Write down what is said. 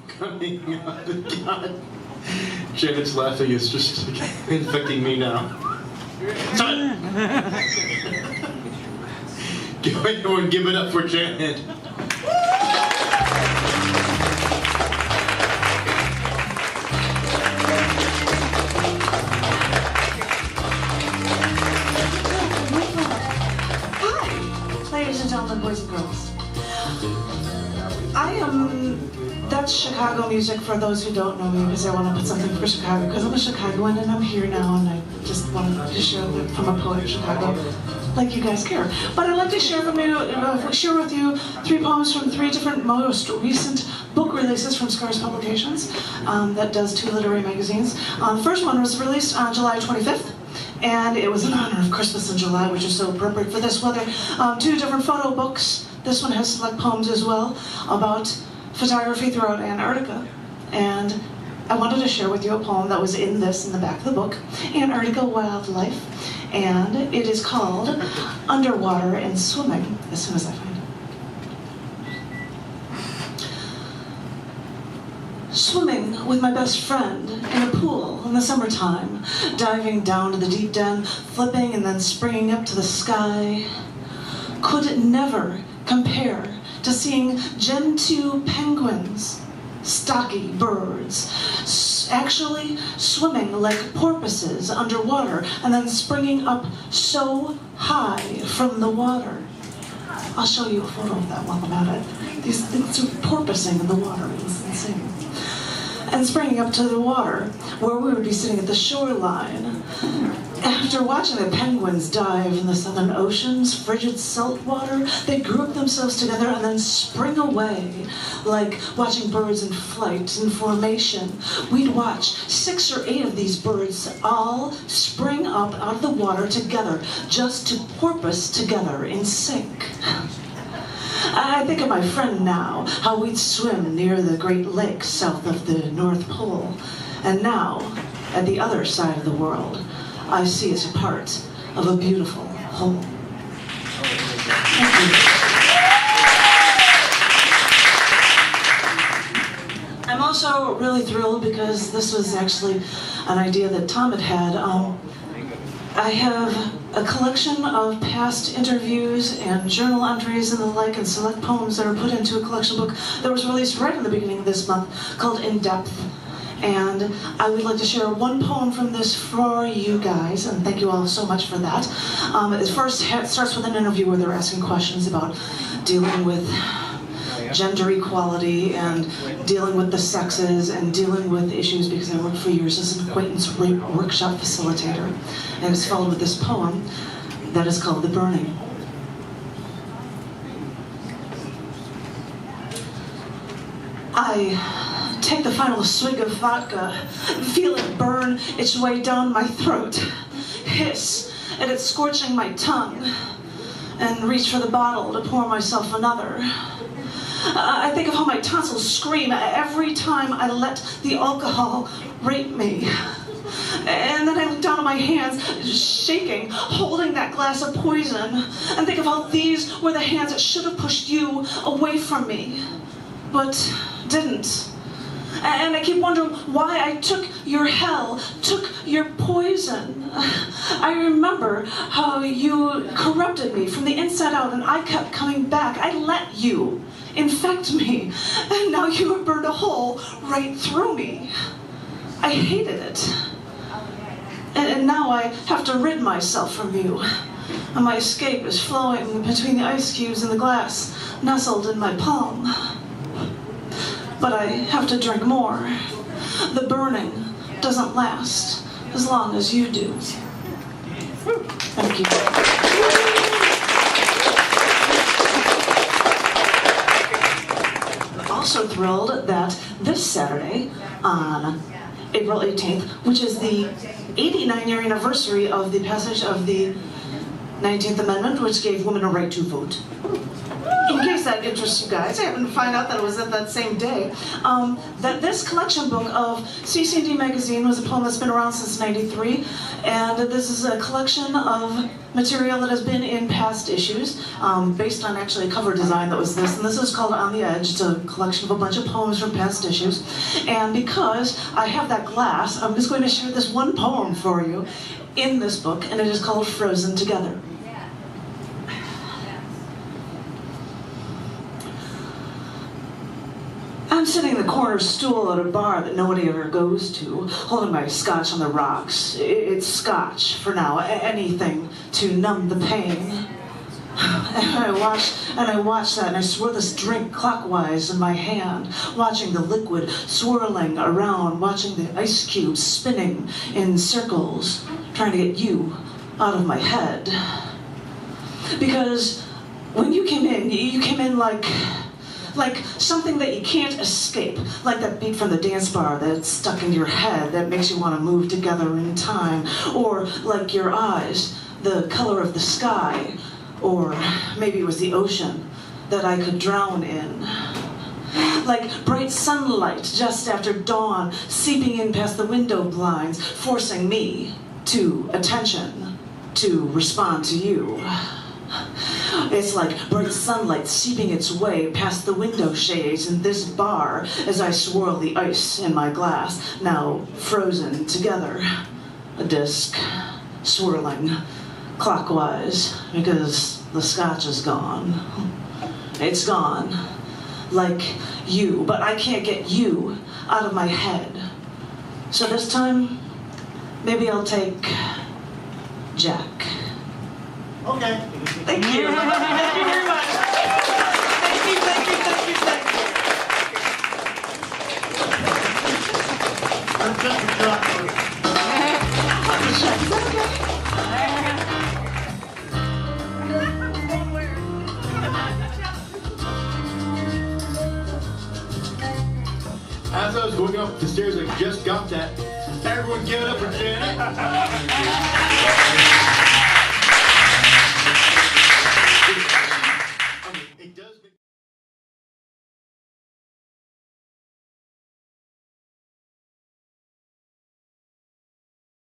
coming out. God. Janet's laughing is just infecting me now. Son! Everyone give it up for Janet. Ladies and gentlemen, boys and girls. That's Chicago music for those who don't know me, because I want to put something for Chicago, because I'm a Chicagoan and I'm here now, and I just wanted to share that from a poet of Chicago, like you guys care. But I'd like to share with you 3 poems from 3 different most recent book releases from Scars Publications, that does 2 literary magazines. The first one was released on July 25th. And it was in honor of Christmas in July, which is so appropriate for this weather. 2 different photo books. This one has select poems as well about photography throughout Antarctica. And I wanted to share with you a poem that was in the back of the book, Antarctica Wildlife. And it is called Underwater and Swimming, as soon as I find it. Swimming with my best friend in a pool in the summertime, diving down to the deep den, flipping and then springing up to the sky, could never compare to seeing gentoo penguins, stocky birds, actually swimming like porpoises underwater and then springing up so high from the water. I'll show you a photo of that while I'm at it. These things are porpoising in the water. It's insane. And springing up to the water, where we would be sitting at the shoreline. After watching the penguins dive in the southern ocean's frigid salt water, they'd group themselves together and then spring away, like watching birds in flight, in formation. We'd watch 6 or 8 of these birds all spring up out of the water together, just to porpoise together in sync. I think of my friend now, how we'd swim near the Great Lakes south of the North Pole. And now, at the other side of the world, I see us a part of a beautiful whole. Thank you. I'm also really thrilled because this was actually an idea that Tom had. I have a collection of past interviews and journal entries and the like, and select poems that are put into a collection book that was released right in the beginning of this month called In Depth. And I would like to share 1 poem from this for you guys, and thank you all so much for that. It first starts with an interview where they're asking questions about dealing with gender equality and dealing with the sexes and dealing with issues, because I worked for years as an acquaintance workshop facilitator. And it was followed with this poem that is called The Burning. I take the final swig of vodka, feel it burn its way down my throat, hiss at it scorching my tongue, and reach for the bottle to pour myself another. I think of how my tonsils scream every time I let the alcohol rape me. And then I look down at my hands, shaking, holding that glass of poison, and think of how these were the hands that should have pushed you away from me, but didn't. And I keep wondering why I took your hell, took your poison. I remember how you corrupted me from the inside out, and I kept coming back. I let you infect me, and now you have burned a hole right through me. I hated it. And now I have to rid myself from you. And my escape is flowing between the ice cubes in the glass, nestled in my palm. But I have to drink more. The burning doesn't last as long as you do. Thank you. I'm also thrilled that this Saturday, on April 18th, which is the 89-year anniversary of the passage of the 19th Amendment, which gave women a right to vote. in case that interests you guys, I happened to find out that it was at that same day, that this collection book of cc&d magazine was a poem that's been around since '93, and this is a collection of material that has been in past issues, based on actually a cover design that was this, and this is called On the Edge. It's a collection of a bunch of poems from past issues, and because I have that glass, I'm just going to share this one poem for you in this book, and it is called Frozen Together. I'm sitting in the corner stool at a bar that nobody ever goes to, holding my scotch on the rocks. It's scotch, for now, anything to numb the pain. And I watch that, and I swirl this drink clockwise in my hand, watching the liquid swirling around, watching the ice cubes spinning in circles, trying to get you out of my head. Because when you came in like something that you can't escape, like that beat from the dance bar that's stuck in your head that makes you want to move together in time, or like your eyes, the color of the sky, or maybe it was the ocean that I could drown in. Like bright sunlight just after dawn, seeping in past the window blinds, forcing me to attention, to respond to you. It's like bright sunlight seeping its way past the window shades in this bar as I swirl the ice in my glass, now frozen together. A disc, swirling clockwise, because the scotch is gone. It's gone, like you, but I can't get you out of my head. So this time, maybe I'll take Jack. Okay. Thank you. Thank you very much. Thank you. As I was going up the stairs, I just got that. Everyone give it up for Janet.